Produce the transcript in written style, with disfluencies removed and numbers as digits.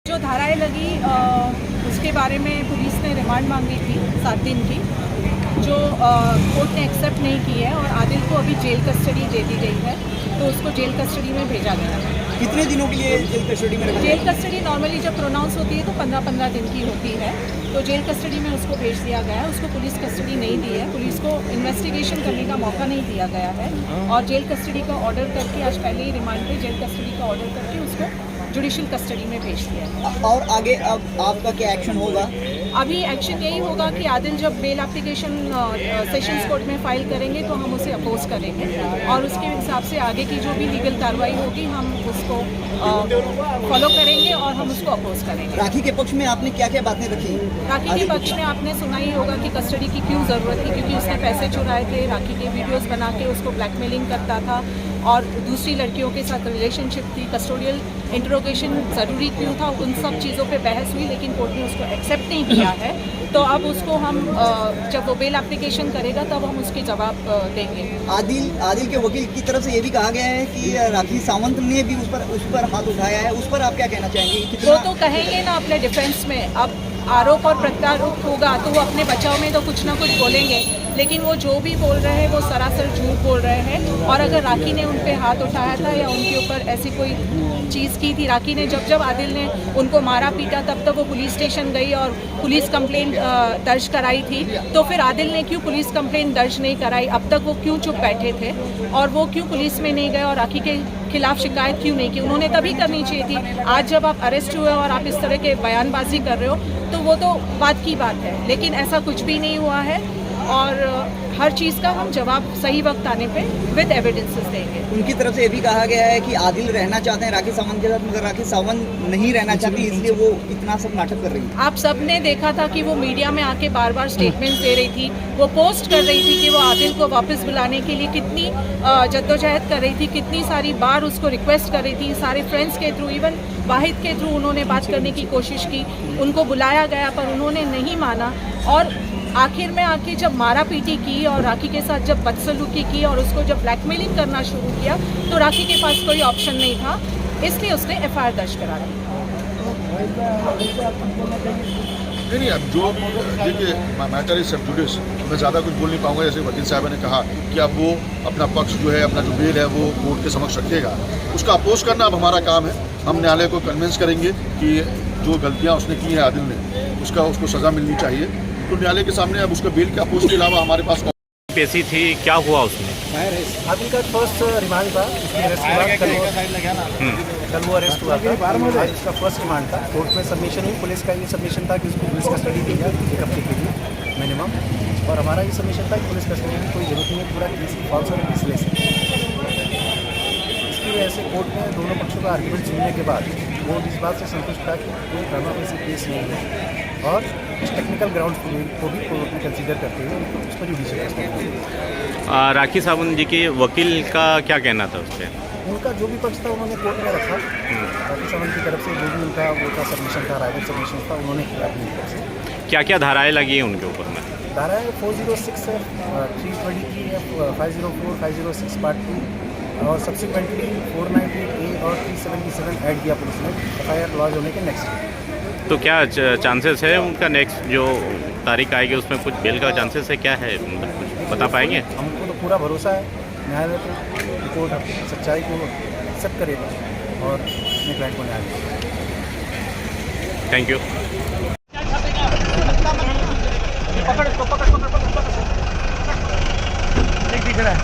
जो धाराएं लगी उसके बारे में पुलिस ने रिमांड मांगी थी 7 दिन की, जो कोर्ट ने एक्सेप्ट नहीं की है और आदिल को अभी जेल कस्टडी दे दी गई है, तो उसको जेल कस्टडी में भेजा गया है। कितने दिनों के लिए जेल कस्टडी में? जेल कस्टडी नॉर्मली जब प्रोनाउंस होती है तो 15-15 दिन की होती है, तो जेल कस्टडी में उसको भेज दिया गया है। उसको पुलिस कस्टडी नहीं दी है, पुलिस को इन्वेस्टिगेशन करने का मौका नहीं दिया गया है और जेल कस्टडी का ऑर्डर करके आज पहले ही रिमांड पे जेल कस्टडी का ऑर्डर करके उसको जुडिशियल कस्टडी में भेज दिया है। और आगे अब आपका क्या एक्शन होगा? अभी एक्शन यही होगा कि आदिल जब बेल एप्लीकेशन सेशंस कोर्ट में फाइल करेंगे तो हम उसे अपोज करेंगे और उसके हिसाब से आगे की जो भी लीगल कार्रवाई होगी हम उसको फॉलो करेंगे और हम उसको अपोज करेंगे। राखी के पक्ष में आपने क्या क्या बातें रखी? राखी के पक्ष में आपने सुना ही होगा कि कस्टडी की क्यों ज़रूरत थी, क्योंकि उसने पैसे चुराए थे, राखी के वीडियोस बना के उसको ब्लैकमेलिंग करता था और दूसरी लड़कियों के साथ रिलेशनशिप थी। कस्टोडियल इंटरोगेशन ज़रूरी क्यों था, उन सब चीज़ों पे बहस हुई, लेकिन कोर्ट ने उसको एक्सेप्ट नहीं किया है। तो अब उसको हम जब वो बेल एप्लीकेशन करेगा तब हम उसके जवाब देंगे। आदिल के वकील की तरफ से ये भी कहा गया है कि राखी सावंत ने भी उस पर हाथ उठाया है, उस पर आप क्या कहना चाहेंगे? वो तो कहेंगे ना अपने डिफेंस में, अब आरोप और प्रत्यारोप होगा तो वो अपने बचाव में तो कुछ ना कुछ बोलेंगे, लेकिन वो जो भी बोल रहे हैं वो सरासर झूठ बोल रहे हैं। और अगर राखी ने उन पे हाथ उठाया था या उनके ऊपर ऐसी कोई चीज़ की थी, राखी ने जब आदिल ने उनको मारा पीटा तब वो पुलिस स्टेशन गई और पुलिस कंप्लेंट दर्ज कराई थी, तो फिर आदिल ने क्यों पुलिस कंप्लेंट दर्ज नहीं कराई? अब तक वो क्यों चुप बैठे थे और वो क्यों पुलिस में नहीं गए और राखी के खिलाफ शिकायत क्यों नहीं की? उन्होंने तभी करनी चाहिए थी। आज जब आप अरेस्ट हुए और आप इस तरह के बयानबाजी कर रहे हो तो वो तो बात की बात है, लेकिन ऐसा कुछ भी नहीं हुआ है और हर चीज़ का हम जवाब सही वक्त आने पे विद एविडेंसेस देंगे। उनकी तरफ से ये भी कहा गया है कि आदिल रहना चाहते हैं राखी सावंत के साथ, मगर राखी सावंत नहीं रहना चाहती, इसलिए वो इतना सब नाटक कर रही है। आप सब ने देखा था कि वो मीडिया में आके बार बार स्टेटमेंट्स दे रही थी, वो पोस्ट कर रही थी कि वो आदिल को वापस बुलाने के लिए कितनी जद्दोजहद कर रही थी, कितनी सारी बार उसको रिक्वेस्ट कर रही थी, सारे फ्रेंड्स के थ्रू, इवन वाहिद के थ्रू उन्होंने बात करने की कोशिश की, उनको बुलाया गया पर उन्होंने नहीं माना और आखिर में आके जब मारा पीटी की और राखी के साथ जब बदसलूकी की और उसको जब ब्लैकमेलिंग करना शुरू किया तो राखी के पास कोई ऑप्शन नहीं था, इसलिए उसने एफआईआर दर्ज करा दी। नहीं, अब जो देखिए मैटर इज सब जुडिस, मैं ज़्यादा कुछ बोल नहीं पाऊंगा। जैसे वकील साहब ने कहा कि अब वो अपना पक्ष जो है, अपना जो बेल है वो कोर्ट के समक्ष रखेगा, उसका अपोज करना अब हमारा काम है। हम न्यायालय को कन्विंस करेंगे कि जो गलतियाँ उसने की हैं आदिल ने, उसको सज़ा मिलनी चाहिए। तो न्यायालय के सामने अब उसका बेल के अपोज के अलावा हमारे पास पेशी थी, क्या हुआ उसमें? आदिल का फर्स्ट रिमांड था, कल वो अरेस्ट हुआ था। आज उसका फर्स्ट रिमांड था, कोर्ट में सबमिशन हुई, पुलिस का ये सबमिशन था कि उसको पुलिस कस्टडी दी जाए 1 हफ्ते के लिए मिनिमम, और हमारा ये सबमिशन था कि पुलिस कस्टडी की कोई जरूरत नहीं है, पूरा केस फॉल्स और केसलेस है। इसकी वजह से कोर्ट ने दोनों पक्षों का आर्ग्यूमेंट सुनने के बाद वो इस बात से संतुष्ट था कि कोई प्राइमरी केस नहीं है और कुछ टेक्निकल ग्राउंड को भी कोर्ट में कंसीडर करते हुए उस पर जुडिशियल। राखी सावंत जी के वकील का क्या कहना था उस पर? उनका जो भी पक्ष था उन्होंने कोर्ट में रखा। राखी सावंत की तरफ से जो भी उनका वो था सबमिशन था, राइटर सबमिशन था, उन्होंने किया अपनी तरफ से। क्या क्या धाराएं लगी हैं उनके ऊपर में? धाराएँ 406 है, 320 की है, 504, 506 पार्ट 2 और सब्सिक्वेंटली 498A और 377 ऐड किया पुलिस ने एफआईआर लॉन्च होने के नेक्स्ट। तो क्या चांसेस है उनका नेक्स्ट जो तारीख आएगी उसमें कुछ बेल का चांसेस है, क्या है, मतलब कुछ बता पाएंगे? हमको तो पूरा भरोसा है न्यायालय को, कोर्ट सच्चाई को एक्सेप्ट करेगा और अपने क्लाइंट को न्याय देगा। Thank you. दिख रहा है।